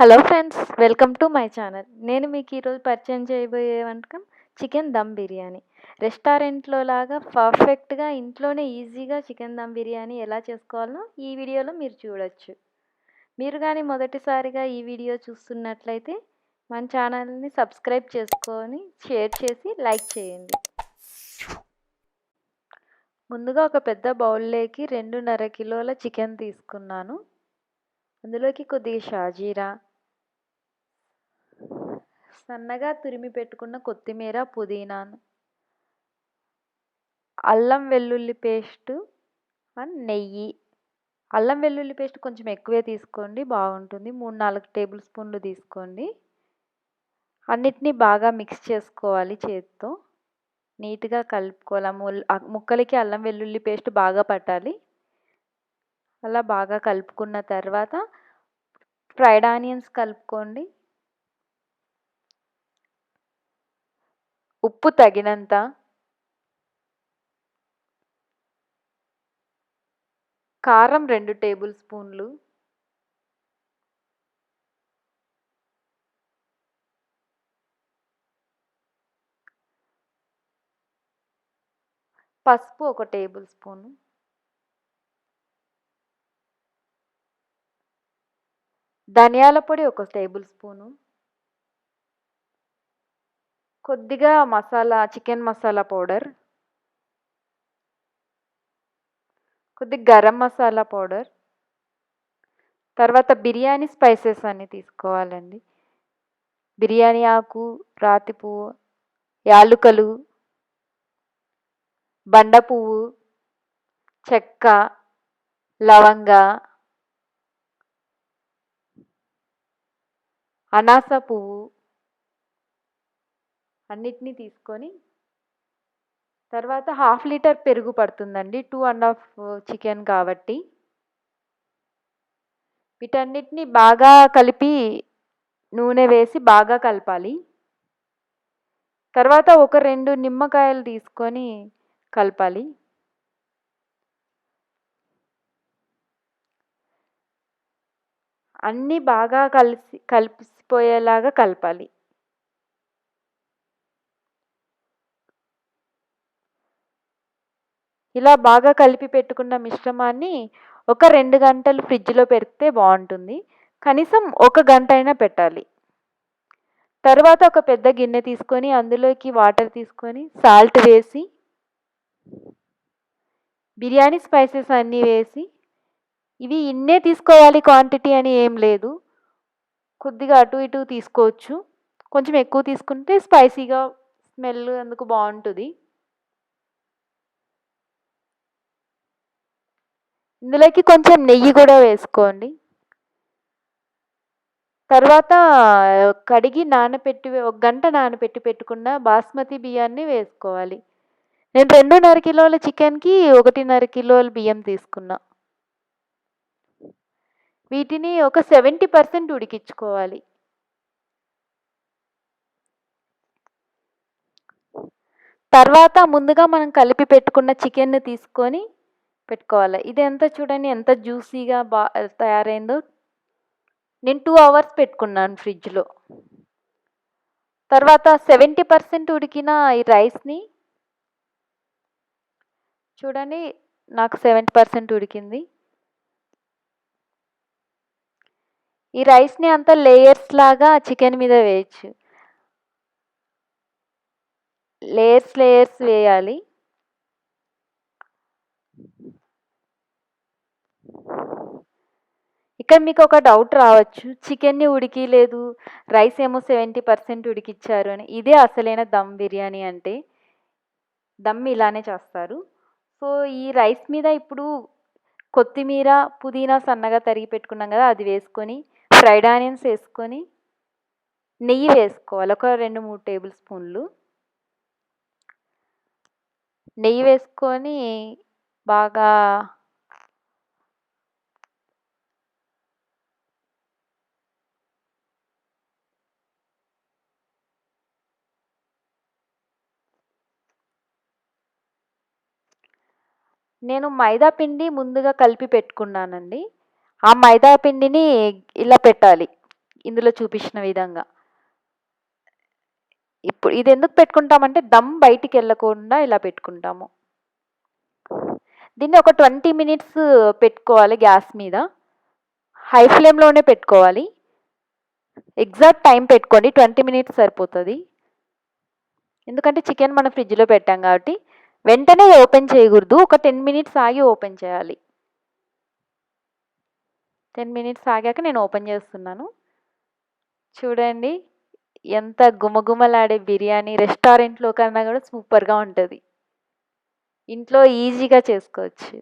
Hello friends, welcome to my channel. నేను మీకు ఈరోజు పరిచయం చేయబోయే వంటకం చికెన్ దమ్ బిర్యానీ. రెస్టారెంట్లో లాగా పర్ఫెక్ట్గా ఇంట్లోనే ఈజీగా చికెన్ దమ్ బిర్యానీ ఎలా చేసుకోవాలో ఈ వీడియోలో మీరు చూడొచ్చు. మీరు కానీ మొదటిసారిగా ఈ వీడియో చూస్తున్నట్లయితే మన ఛానల్ని సబ్స్క్రైబ్ చేసుకొని షేర్ చేసి లైక్ చేయండి. ముందుగా ఒక పెద్ద బౌల్లోకి 2.5 కిలోల చికెన్ తీసుకున్నాను. అందులోకి కొద్దిగా షాజీరా, సన్నగా తురిమి పెట్టుకున్న కొత్తిమీర, పుదీనాను, అల్లం వెల్లుల్లి పేస్టు అండ్ నెయ్యి. అల్లం వెల్లుల్లి పేస్ట్ కొంచెం ఎక్కువే తీసుకోండి, బాగుంటుంది. 3-4 టేబుల్ స్పూన్లు తీసుకోండి. అన్నిటినీ బాగా మిక్స్ చేసుకోవాలి, చేతితో నీట్గా కలుపుకోవాలి. ముక్కలకి అల్లం వెల్లుల్లి పేస్ట్ బాగా పట్టాలి. అలా బాగా కలుపుకున్న తర్వాత ఫ్రైడ్ ఆనియన్స్ కలుపుకోండి. ఉప్పు తగినంత, కారం 2 టేబుల్ స్పూన్లు, పసుపు 1 టేబుల్ స్పూను, ధనియాల పొడి 1 టేబుల్ స్పూను, కొద్దిగా చికెన్ మసాలా పౌడర్, కొద్దిగా గరం మసాలా పౌడర్, తర్వాత బిర్యానీ స్పైసెస్ అన్నీ తీసుకోవాలండి. బిర్యానీ ఆకు, రాతి పువ్వు, యాలుకలు, బండ పువ్వు, చెక్క, లవంగ, అనాస పువ్వు అన్నిటినీ తీసుకొని తర్వాత 1/2 లీటర్ పెరుగు పడుతుందండి, 2.5 చికెన్ కాబట్టి. వీటన్నిటిని బాగా కలిపి నూనె వేసి బాగా కలపాలి. తర్వాత ఒక 2 నిమ్మకాయలు తీసుకొని కలపాలి. అన్నీ బాగా కలిసిపోయేలాగా కలపాలి. ఇలా బాగా కలిపి పెట్టుకున్న మిశ్రమాన్ని ఒక 2 గంటలు ఫ్రిడ్జ్లో పెడితే బాగుంటుంది. కనీసం 1 గంట అయినా పెట్టాలి. తర్వాత ఒక పెద్ద గిన్నె తీసుకొని అందులోకి వాటర్ తీసుకొని సాల్ట్ వేసి బిర్యానీ స్పైసెస్ అన్నీ వేసి, ఇవి ఇన్నే తీసుకోవాలి క్వాంటిటీ అని ఏం లేదు, కొద్దిగా అటు ఇటు తీసుకోవచ్చు. కొంచెం ఎక్కువ తీసుకుంటే స్పైసీగా స్మెల్ అందుకు బాగుంటుంది. ఇందులోకి కొంచెం నెయ్యి కూడా వేసుకోండి. తర్వాత కడిగి 1 గంట నానబెట్టి పెట్టుకున్న బాస్మతి బియ్యాన్ని వేసుకోవాలి. నేను 2.5 కిలోల చికెన్కి 1.5 కిలోల బియ్యం తీసుకున్నా. వీటిని ఒక 70% ఉడికించుకోవాలి. తర్వాత ముందుగా మనం కలిపి పెట్టుకున్న చికెన్ని తీసుకొని పెట్టుకోవాలి. ఇది చూడండి ఎంత జ్యూసీగా తయారైందో. నేను 2 అవర్స్ పెట్టుకున్నాను ఫ్రిడ్జ్లో. తర్వాత 70% ఉడికిన ఈ రైస్ని చూడండి, నాకు 70% ఉడికింది. ఈ రైస్ని అంతా లేయర్స్ లాగా చికెన్ మీద వేయచ్చు. లేయర్స్ వేయాలి. ఇక్కడ మీకు ఒక డౌట్ రావచ్చు, చికెన్ని ఉడికిలేదు, రైస్ ఏమో 70% ఉడికిచ్చారు అని. ఇదే అసలైన దమ్ బిర్యానీ అంటే. దమ్ ఇలానే చేస్తారు. సో ఈ రైస్ మీద ఇప్పుడు కొత్తిమీర, పుదీనా సన్నగా తరిగి పెట్టుకున్నాం కదా, అది వేసుకొని ఫ్రైడ్ ఆనియన్స్ వేసుకొని నెయ్యి వేసుకోవాలి. ఒక 2-3 టేబుల్ స్పూన్లు నెయ్యి వేసుకొని బాగా నేను మైదా పిండి ముందుగా కలిపి పెట్టుకున్నానండి. ఆ మైదా పిండిని ఇలా పెట్టాలి. ఇందులో చూపించిన విధంగా. ఇప్పుడు ఇది ఎందుకు పెట్టుకుంటామంటే దమ్ బయటికి వెళ్ళకుండా ఇలా పెట్టుకుంటాము. దీన్ని ఒక 20 మినిట్స్ పెట్టుకోవాలి గ్యాస్ మీద. హై ఫ్లేమ్లోనే పెట్టుకోవాలి. ఎగ్జాక్ట్ టైం పెట్టుకోండి, 20 మినిట్స్ సరిపోతుంది. ఎందుకంటే చికెన్ మనం ఫ్రిడ్జ్లో పెట్టాం కాబట్టి వెంటనే ఓపెన్ చేయకూడదు, ఒక 10 మినిట్స్ ఆగి ఓపెన్ చేయాలి. 10 మినిట్స్ ఆగాక నేను ఓపెన్ చేస్తున్నాను. చూడండి ఎంత గుమగుమలాడే బిర్యానీ, రెస్టారెంట్లో కన్నా కూడా సూపర్గా ఉంటుంది. ఇంట్లో ఈజీగా చేసుకోవచ్చు.